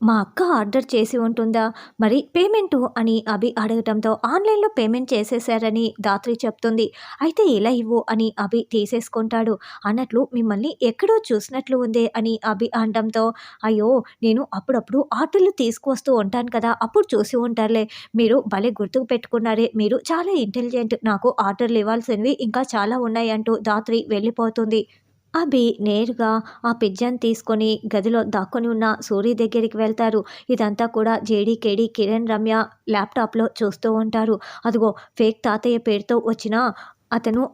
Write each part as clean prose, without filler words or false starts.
మా అక్క ఆర్డర్ చేసి ఉంటుందా? మరి పేమెంటు అని అభి అడగటంతో ఆన్‌లైన్‌లో పేమెంట్ చేసేశారని ధాత్రి చెప్తుంది. అయితే ఇలా ఇవ్వు అని అభి తీసేసుకుంటాడు. అన్నట్లు మిమ్మల్ని ఎక్కడో చూసినట్లు ఉందే అని అభి అనడంతో, అయ్యో! నేను అప్పుడప్పుడు ఆర్డర్‌లు తీసుకువస్తూ ఉంటాను కదా! అప్పుడు చూసి ఉంటారులే. మీరు భలే గుర్తుకు పెట్టుకున్నారే! మీరు చాలా ఇంటెలిజెంట్. నాకు ఆర్డర్‌లు ఇవ్వాల్సినవి ఇంకా చాలా ఉన్నాయి అంటూ ధాత్రి వెళ్ళిపోతుంది. అభి నేరుగా ఆ పిజ్జాని తీసుకొని గదిలో దాక్కొని ఉన్న సూరి దగ్గరికి వెళ్తారు. ఇదంతా కూడా జేడీ, కేడీ, కిరణ్, రమ్య ల్యాప్‌టాప్‌లో చూస్తూ ఉంటారు. అదిగో ఫేక్ తాతయ్య పేరుతో వచ్చిన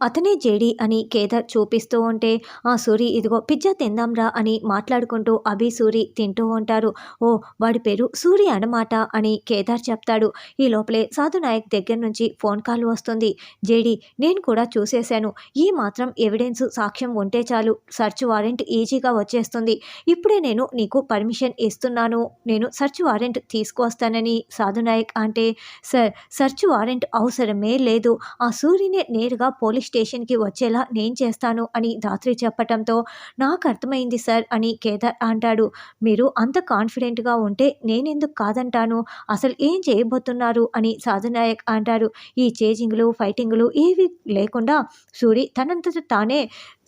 అతనే జేడీ అని కేదార్ చూపిస్తూ ఉంటే, "ఆ! సూరి ఇదిగో పిజ్జా తిందాంరా" అని మాట్లాడుకుంటూ అభి, సూరి తింటూ ఉంటారు. "ఓహ్! వాడి పేరు సూరి అన్నమాట" అని కేదార్ చెప్తాడు. ఈ లోపలే సాధు నాయక్ దగ్గర నుంచి ఫోన్ కాల్ వస్తుంది. "జేడీ నేను కూడా చూసేశాను. ఈ మాత్రం ఎవిడెన్స్ సాక్ష్యం ఉంటే చాలు సెర్చ్ వారెంట్ ఈజీగా వచ్చేస్తుంది. ఇప్పుడే నేను నీకు పర్మిషన్ ఇస్తున్నాను. నేను సెర్చ్ వారెంట్ తీసుకువస్తానని" సాధు నాయక్ అంటే, "సార్ సెర్చ్ వారెంట్ అవసరమే లేదు. ఆ సూరినే నేరుగా పోలీస్ స్టేషన్‌కి వచ్చేలా నేను చేస్తాను" అని ధాత్రి చెప్పటంతో, "నాకు అర్థమైంది సార్" అని కేదార్ అంటాడు. "మీరు అంత కాన్ఫిడెంట్‌గా ఉంటే నేనెందుకు కాదంటాను. అసలు ఏం చేయబోతున్నారు" అని సాధు నాయక్ అంటారు. "ఈ చేజింగ్‌లు, ఫైటింగులు ఏవి లేకుండా సూరి తనంతట తానే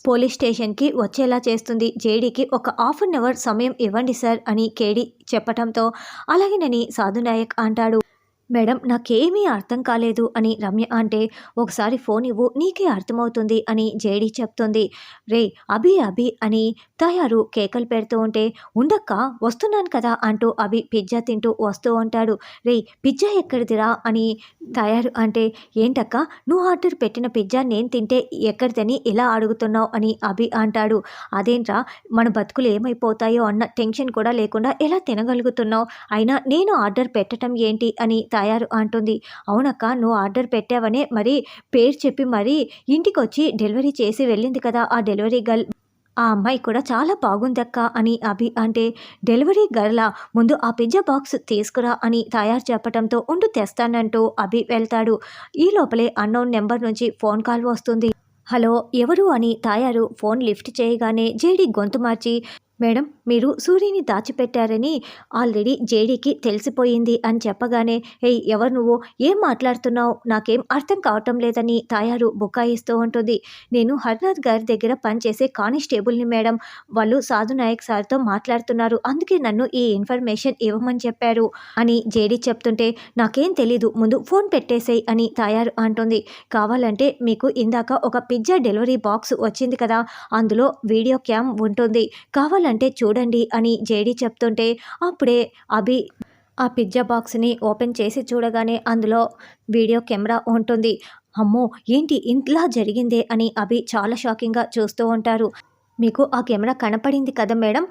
పోలీస్ స్టేషన్‌కి వచ్చేలా చేస్తుంది. జేడీకి ఒక హాఫ్ అన్ అవర్ సమయం ఇవ్వండి సార్" అని కేడీ చెప్పటంతో, అలాగేనని సాధు నాయక్ అంటాడు. "మేడం నాకేమీ అర్థం కాలేదు" అని రమ్య అంటే, "ఒకసారి ఫోన్ ఇవ్వు నీకే అర్థమవుతుంది" అని జేడీ చెప్తుంది. "రేయ్ అభి అభి" అని తయారు కేకలు పెడుతూ ఉంటే, "ఉండక్కా వస్తున్నాను కదా" అంటూ అభి పిజ్జా తింటూ వస్తూ ఉంటాడు. "రేయ్ పిజ్జా ఎక్కడిదిరా" అని తయారు అంటే, "ఏంటక్కా నువ్వు ఆర్డర్ పెట్టిన పిజ్జా నేను తింటే ఎక్కడిదని ఇలా అడుగుతున్నావు" అని అభి అంటాడు. "అదేంట్రా మన బతుకులు ఏమైపోతాయో అన్న టెన్షన్ కూడా లేకుండా ఎలా తినగలుగుతున్నావు? అయినా నేను ఆర్డర్ పెట్టటం ఏంటి" అని తయారు అంటుంది. "అవునక్క నువ్వు ఆర్డర్ పెట్టావనే మరి పేరు చెప్పి మరీ ఇంటికొచ్చి డెలివరీ చేసి వెళ్ళింది కదా ఆ డెలివరీ గర్ల్. ఆ అమ్మాయి కూడా చాలా బాగుందక్క" అని అభి అంటే, "డెలివరీ గర్లా? ముందు ఆ పిజ్జా బాక్స్ తీసుకురా" అని తయారు చెప్పటంతో, "ఉండు తెస్తానంటూ అభి వెళ్తాడు. ఈ లోపలే అన్నోన్ నెంబర్ నుంచి ఫోన్ కాల్ వస్తుంది. "హలో ఎవరు" అని తాయారు ఫోన్ లిఫ్ట్ చేయగానే జేడీ గొంతు మార్చి, "మేడం మీరు సూరిని దాచిపెట్టారని ఆల్రెడీ జేడీకి తెలిసిపోయింది" అని చెప్పగానే, "ఏయ్ ఎవరు నువ్వు? ఏం మాట్లాడుతున్నావు? నాకేం అర్థం కావటం లేదని తాయారు బుకాయిస్తూ ఉంటుంది. "నేను హర్నాథ్ గారి దగ్గర పనిచేసే కానిస్టేబుల్ని మేడం. వాళ్ళు సాధు నాయక్ సార్తో మాట్లాడుతున్నారు. అందుకే నన్ను ఈ ఇన్ఫర్మేషన్ ఇవ్వమని చెప్పారు" అని జేడీ చెప్తుంటే, "నాకేం తెలీదు ముందు ఫోన్ పెట్టేసేయ్" అని తాయారు అంటుంది. "కావాలంటే మీకు ఇందాక ఒక పిజ్జా డెలివరీ బాక్స్ వచ్చింది కదా, అందులో వీడియో క్యామ్ ఉంటుంది. కావాలంటే చూడండి" అని జేడీ చెప్తుంటే, అప్పుడే అభి ఆ పిజ్జా బాక్స్‌ని ఓపెన్ చేసి చూడగానే అందులో వీడియో కెమెరా ఉంటుంది. "అమ్మో! ఏంటి ఇంతలా జరిగిందే" అని అభి చాలా షాకింగ్‌గా చూస్తూ ఉంటారు. "మీకు ఆ కెమెరా కనపడింది కదా మేడం.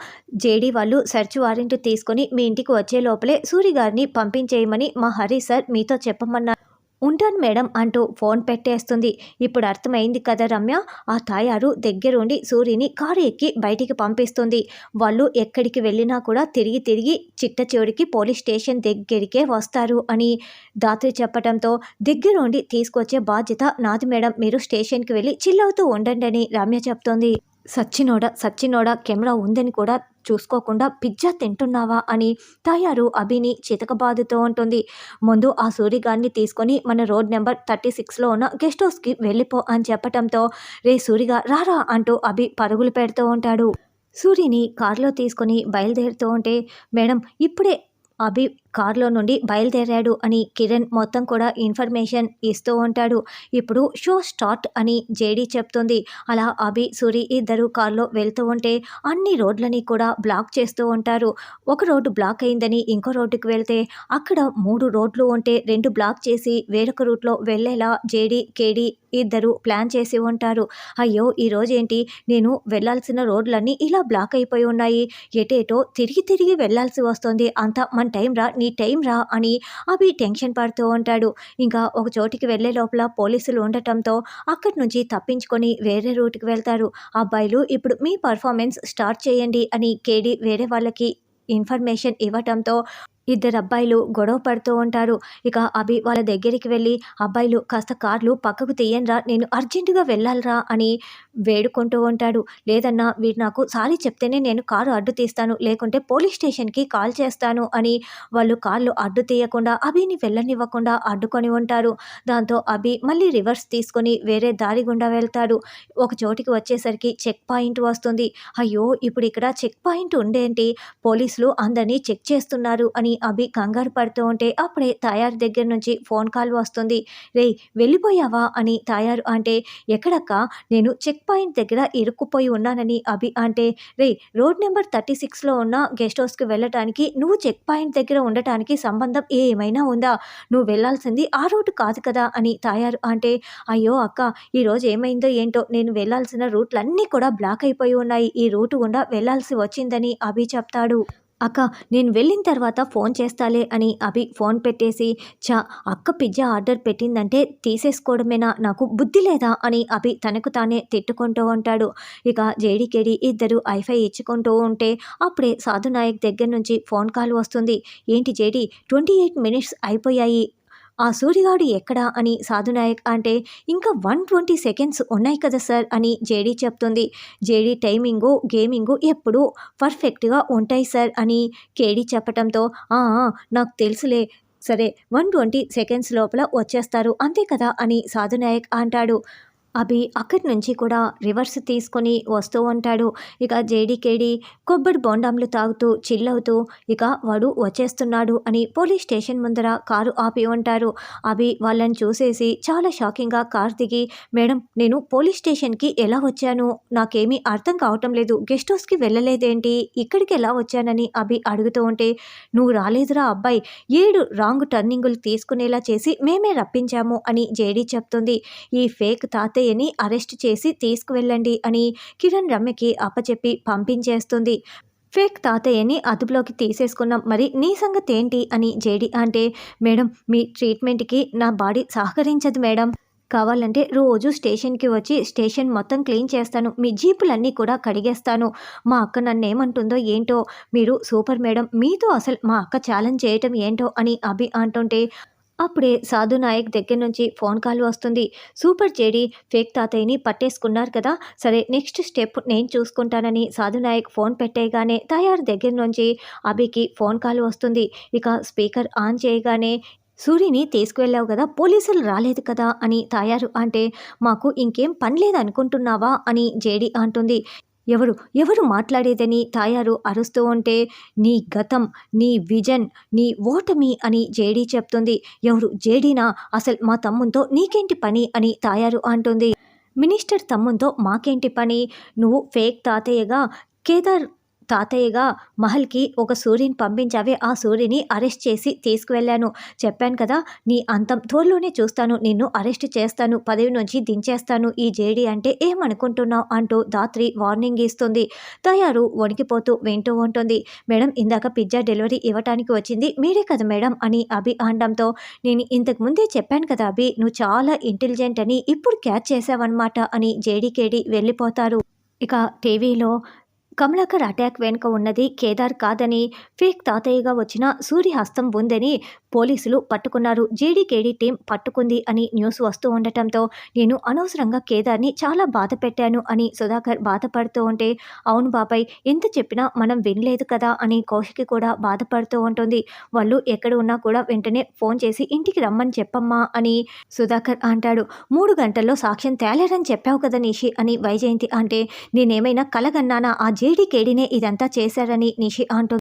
జేడీ వాళ్ళు సెర్చ్ వారెంట్ తీసుకొని మీ ఇంటికి వచ్చే లోపలే సూరి గారిని పంపించేయమని మా హరి సార్ మీతో చెప్పమన్నారు. ఉంటాను మేడం" అంటూ ఫోన్ పెట్టేస్తుంది. ఇప్పుడు అర్థమైంది కదా రమ్య. ఆ తాయారు దగ్గరుండి సూరిని కారు ఎక్కి బయటికి పంపిస్తుంది. వాళ్ళు ఎక్కడికి వెళ్ళినా కూడా తిరిగి తిరిగి చిట్ట చివరికి పోలీస్ స్టేషన్ దగ్గరికే వస్తారు అని ధాత్రి చెప్పటంతో, "దగ్గరుండి తీసుకొచ్చే బాధ్యత నాది మేడం. మీరు స్టేషన్‌కి వెళ్ళి చిల్ అవుతూ ఉండండి" అని రమ్య చెప్తోంది. సచ్చినోడా కెమెరా ఉందని కూడా చూసుకోకుండా పిజ్జా తింటున్నావా" అని తయారు అభిని చితకబాదుతూ ఉంటుంది. "ముందు ఆ సూరిగాడిని తీసుకొని మన రోడ్ నెంబర్ 36లో ఉన్న గెస్ట్ హౌస్‌కి వెళ్ళిపో" అని చెప్పటంతో, "రే సూరిగా రారా" అంటూ అభి పరుగులు పెడుతూ ఉంటాడు. సూరిని కారులో తీసుకొని బయలుదేరుతూ ఉంటే, "మేడం ఇప్పుడే అభి కారులో నుండి బయలుదేరాడు" అని కిరణ్ మొత్తం కూడా ఇన్ఫర్మేషన్ ఇస్తూ ఉంటాడు. ఇప్పుడు షో స్టార్ట్ అని జేడీ చెప్తుంది. అలా అభి, సూరి ఇద్దరు కారులో వెళ్తూ ఉంటే అన్ని రోడ్లని కూడా బ్లాక్ చేస్తూ ఉంటారు. ఒక రోడ్డు బ్లాక్ అయిందని ఇంకో రోడ్డుకి వెళ్తే అక్కడ 3 రోడ్లు ఉంటే 2 బ్లాక్ చేసి వేరొక రూట్‌లో వెళ్ళేలా జేడీ, కేడీ ఇద్దరు ప్లాన్ చేసి ఉంటారు. "అయ్యో! ఈరోజేంటి నేను వెళ్ళాల్సిన రోడ్లన్నీ ఇలా బ్లాక్ అయిపోయి ఉన్నాయి. ఎటేటో తిరిగి తిరిగి వెళ్ళాల్సి వస్తుంది. అంతా మన టైం రా నీ టైం రా" అని అభి టెన్షన్ పడుతూ ఉంటాడు. ఇంకా ఒక చోటికి వెళ్ళే లోపల పోలీసులు ఉండటంతో అక్కడి నుంచి తప్పించుకొని వేరే రూట్‌కి వెళ్తారు. "అబ్బాయిలు ఇప్పుడు మీ పర్ఫార్మెన్స్ స్టార్ట్ చేయండి" అని కేడీ వేరే వాళ్ళకి ఇన్ఫర్మేషన్ ఇవ్వటంతో, ఇద్దరు అబ్బాయిలు గొడవ పడుతూ ఉంటారు. ఇక అభి వాళ్ళ దగ్గరికి వెళ్ళి, అబ్బాయిలు కాస్త కార్లు పక్కకు తీయండిరా, నేను అర్జెంటుగా వెళ్ళాలిరా అని వేడుకుంటూ ఉంటాడు. లేదన్నా వీడు నాకు సారీ చెప్తేనే నేను కారు అడ్డు తీస్తాను, లేకుంటే పోలీస్ స్టేషన్కి కాల్ చేస్తాను అని వాళ్ళు కార్లు అడ్డు తీయకుండా అభిని వెళ్ళనివ్వకుండా అడ్డుకొని ఉంటారు. దాంతో అభి మళ్ళీ రివర్స్ తీసుకొని వేరే దారి గుండా వెళ్తాడు. ఒక చోటికి వచ్చేసరికి చెక్ పాయింట్ వస్తుంది. అయ్యో, ఇప్పుడు ఇక్కడ చెక్ పాయింట్ ఉండేంటి, పోలీసులు అందరినీ చెక్ చేస్తున్నారు అని అభి కంగారు పడుతూ ఉంటే అప్పుడే తయారు దగ్గర నుంచి ఫోన్ కాల్ వస్తుంది. రేయ్, వెళ్ళిపోయావా అని తయారు అంటే, ఎక్కడక్క, నేను చెక్ పాయింట్ దగ్గర ఇరుక్కుపోయి ఉన్నానని అభి అంటే, రేయ్, రోడ్ నెంబర్ 36లో ఉన్న గెస్ట్ హౌస్కి వెళ్ళటానికి నువ్వు చెక్ పాయింట్ దగ్గర ఉండటానికి సంబంధం ఏమైనా ఉందా, నువ్వు వెళ్ళాల్సింది ఆ రూట్ కాదు కదా అని తయారు అంటే, అయ్యో అక్క, ఈరోజు ఏమైందో ఏంటో, నేను వెళ్ళాల్సిన రూట్లన్నీ కూడా బ్లాక్ అయిపోయి ఉన్నాయి, ఈ రూటు గుండా వెళ్ళాల్సి వచ్చిందని అభి చెప్తాడు. అక్క, నేను వెళ్ళిన తర్వాత ఫోన్ చేస్తాలే అని అభి ఫోన్ పెట్టేసి, అక్క పిజ్జా ఆర్డర్ పెట్టిందంటే తీసేసుకోవడమేనా, నాకు బుద్ధి లేదా అని అభి తనకు తానే తిట్టుకుంటూ ఉంటాడు. ఇక జేడీకేడి ఇద్దరు ఐఫై ఇచ్చుకుంటూ ఉంటే అప్పుడే సాధునాయక్ దగ్గర నుంచి ఫోన్ కాల్ వస్తుంది. ఏంటి జేడీ, 28 మినిట్స్ అయిపోయాయి, ఆ సూరిగాడు ఎక్కడా అని సాధునాయక్ అంటే, ఇంకా 120 సెకండ్స్ ఉన్నాయి కదా సార్ అని జేడీ చెప్తుంది. జేడీ టైమింగు గేమింగు ఎప్పుడూ పర్ఫెక్ట్గా ఉంటాయి సార్ అని కేడీ చెప్పటంతో, నాకు తెలుసులే, సరే 120 సెకండ్స్ లోపల వచ్చేస్తారు అంతే కదా అని సాధునాయక్ అంటాడు. అభి అక్కడి నుంచి కూడా రివర్స్ తీసుకొని వస్తూ ఉంటాడు. ఇక జేడీకేడి కొబ్బరి బొండాంలు తాగుతూ చిల్లవుతూ ఇక వాడు వచ్చేస్తున్నాడు అని పోలీస్ స్టేషన్ ముందర కారు ఆపి ఉంటారు. అభి వాళ్ళని చూసేసి చాలా షాకింగ్గా కార్ దిగి, మేడం, నేను పోలీస్ స్టేషన్కి ఎలా వచ్చాను, నాకేమీ అర్థం కావటం లేదు, గెస్ట్ హౌస్కి వెళ్ళలేదేంటి, ఇక్కడికి ఎలా వచ్చానని అభి అడుగుతూ ఉంటే, నువ్వు రాలేదురా అబ్బాయి, 7 రాంగ్ టర్నింగులు తీసుకునేలా చేసి మేమే రప్పించాము అని జేడీ చెప్తుంది. ఈ ఫేక్ తాతయ్యని అరెస్ట్ చేసి తీసుకువెళ్ళండి అని కిరణ్ రమ్యకి అప్పచెప్పి పంపించేస్తుంది. ఫేక్ తాతయ్యని అదుపులోకి తీసేసుకున్నాం, మరి నీ సంగతి ఏంటి అని జేడీ అంటే, మేడం, మీ ట్రీట్మెంట్కి నా బాడీ సహకరించదు మేడం, కావాలంటే రోజు స్టేషన్కి వచ్చి స్టేషన్ మొత్తం క్లీన్ చేస్తాను, మీ జీపులన్నీ కూడా కడిగేస్తాను, మా అక్క నన్ను ఏమంటుందో ఏంటో, మీరు సూపర్ మేడం, మీతో అసలు మా అక్క ఛాలెంజ్ చేయటం ఏంటో అని అభి అంటుంటే అప్పుడే సాధునాయక్ దగ్గర నుంచి ఫోన్ కాల్ వస్తుంది. సూపర్ జేడీ, ఫేక్ తాతయ్యని పట్టేసుకున్నారు కదా, సరే నెక్స్ట్ స్టెప్ నేను చూసుకుంటానని సాధునాయక్ ఫోన్ పెట్టేయగానే తయారు దగ్గర నుంచి అభికి ఫోన్ కాల్ వస్తుంది. ఇక స్పీకర్ ఆన్ చేయగానే, సూరిని తీసుకువెళ్ళావు కదా, పోలీసులు రాలేదు కదా అని తయారు అంటే, మాకు ఇంకేం పని లేదనుకుంటున్నావా అని జేడీ అంటుంది. ఎవరు ఎవరు మాట్లాడేదని తయారు అరుస్తూ ఉంటే, నీ గతం, నీ విజన్, నీ ఓటమి అని జేడీ చెప్తుంది. ఎవరు, జేడీనా, అసలు మా తమ్ముంతో నీకేంటి పని అని తయారు అంటుంది. మినిస్టర్ తమ్ముంతో మాకేంటి పని, నువ్వు ఫేక్ తాతయ్యగా కేదార్ తాతయ్యగా మహల్కి ఒక సూరిని పంపించావే, ఆ సూరిని అరెస్ట్ చేసి తీసుకువెళ్ళాను, చెప్పాను కదా, నీ అంతం త్వరలోనే చూస్తాను, నిన్ను అరెస్ట్ చేస్తాను, పదవి నుంచి దించేస్తాను, ఈ జేడీ అంటే ఏమనుకుంటున్నావు అంటూ ధాత్రి వార్నింగ్ ఇస్తుంది. తయారు వణికిపోతూ వింటూ ఉంటుంది. మేడం, ఇందాక పిజ్జా డెలివరీ ఇవ్వటానికి వచ్చింది మీరే కదా మేడం అని అభి అనడంతో, నేను ఇంతకు ముందే చెప్పాను కదా అభి, నువ్వు చాలా ఇంటెలిజెంట్ అని, ఇప్పుడు క్యాచ్ చేసావన్నమాట అని జేడీకేడి వెళ్ళిపోతారు. ఇక టీవీలో కమలాకర్ అటాక్ వెనుక ఉన్నది కేదార్ కాదని, ఫేక్ తాతయ్యగా వచ్చిన సూరి హస్తం ఉందని పోలీసులు పట్టుకున్నారు, జేడీకేడి టీం పట్టుకుంది అని న్యూస్ వస్తూ ఉండటంతో, నేను అనవసరంగా కేదార్ని చాలా బాధ పెట్టాను అని సుధాకర్ బాధపడుతూ ఉంటే, అవును బాబాయ్, ఎంత చెప్పినా మనం వినలేదు కదా అని కౌశికి కూడా బాధపడుతూ ఉంటుంది. వాళ్ళు ఎక్కడ ఉన్నా కూడా వెంటనే ఫోన్ చేసి ఇంటికి రమ్మని చెప్పమ్మా అని సుధాకర్ అంటాడు. 3 గంటల్లో సాక్ష్యం తేలేరని చెప్పావు కదా నిషి అని వైజయంతి అంటే, నేనేమైనా కలగన్నానా, ఆ జేడీకేడినే ఇదంతా చేశారని నిషి అంటుంది.